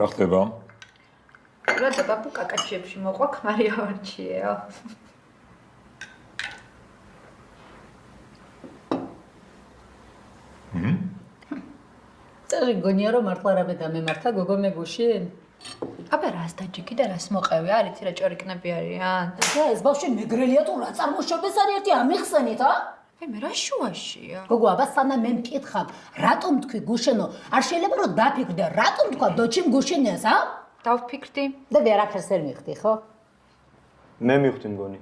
რა ხდება? როდა ბაბუ კაკაჩიებში მოყვა ქმარი ავარჩიეო. წერი გონია რომ მართლა რამე დამემართა გოგო მეგუშინ? აბა რას დაჯიკი და რას მოყევი? არიცი რა ჭორიკნები არიან? და ეს ბავშვი მეგრელია თუ რა წარმოშობის არის ერთი ამიხსენით, ა? მე რა შუაშია? გოგო, აბა სანამ მე მკითხავ, რატომ თქვი გუშინო? არ შეიძლება რომ დაფიქრდე, რატომ თქვა დოჩიმ გუშინეს, ა? დავფიქრდი. და ვერაფერს ვერ მიხდი, ხო? მე მივხვდი მგონი.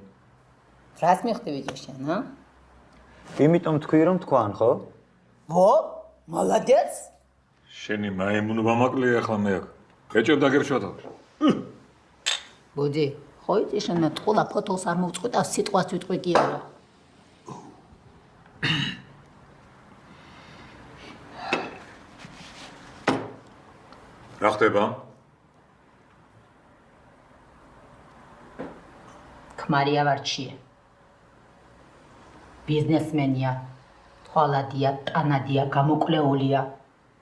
რას მიხდი ვიჯო შენ, ა? იმიტომ თქვი რომ თქვან, ხო? ო, молодец. შენი მაიმუნობა მაკლია ახლა მე აქ. ეჭებ დაგერჩვათავ. ბუდი, ხო იცი შენ მე ტყულა ფოტოს არ მოვწყვი და სიტყვას ვიტყვი კი არა. რა ხდება? ქმარი ავარჩიე. ბიზნესმენია, თვალადია, ტანადია, გამოკვლეულია,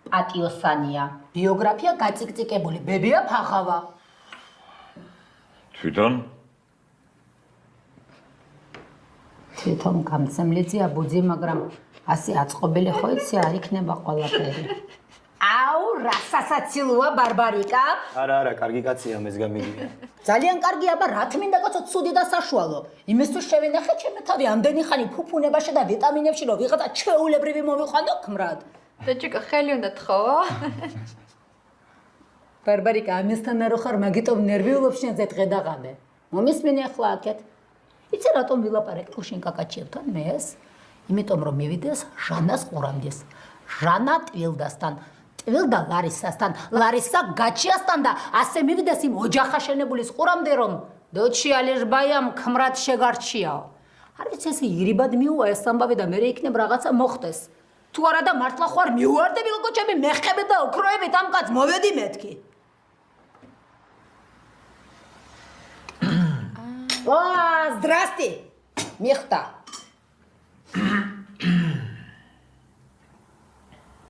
პატიოსანია, ბიოგრაფია გაწიკწიკებული, ბებია ფახავა. თვითონ? თვითონ გამცემლიძია ბუძი, მაგრამ ასე აწყობილი ხო იცი არ იქნება ყველაფერი. აუ, რა სასაცილოა ბარბარიკა? არა, კარგი კაცია, მეც გამიგია. ძალიან კარგი, აბა რა თმინდა კაცო, ცუდი და საშუალო. იმისთვის შევინახე ჩემი თავი ამდენი ხანი ფუფუნებაში და ვიტამინებში რომ ვიღაცა ჩვეულებრივი მოვიყვანო ქმრად. დაჯიკა ხელი უნდა თხოვო. ბარბარიკა, ამისთან არ ხარ, მაგიტომ ნერვიულობს შენზე დღე და ღამე. მომისმენი ახლა აქეთ. იცი რატომ ვილაპარაკე გუშინ კაკაჩიებთან მეეს? იმიტომ რომ მივიდეს ჟანას ყურამდეს. ჟანა ტვილდასთან, ტვილდა ლარისასთან, ლარისა გაჩიასთან და ასე მივიდეს იმ ოჯახაშენებულის ყურამდე რომ დოჩი ალერბაიამ ქმრად შეგარჩიაო. არ ვიცი ესე ირიბად მიუვა ეს ამბავი და მე იქნებ რაღაცა მოხდეს. თუ არა და მართლა ხوار მიუვარდები გოგოჩები მეხებით და ოქროებით ამ კაც მოვედი მეთქი. О, здрасте. Мехта.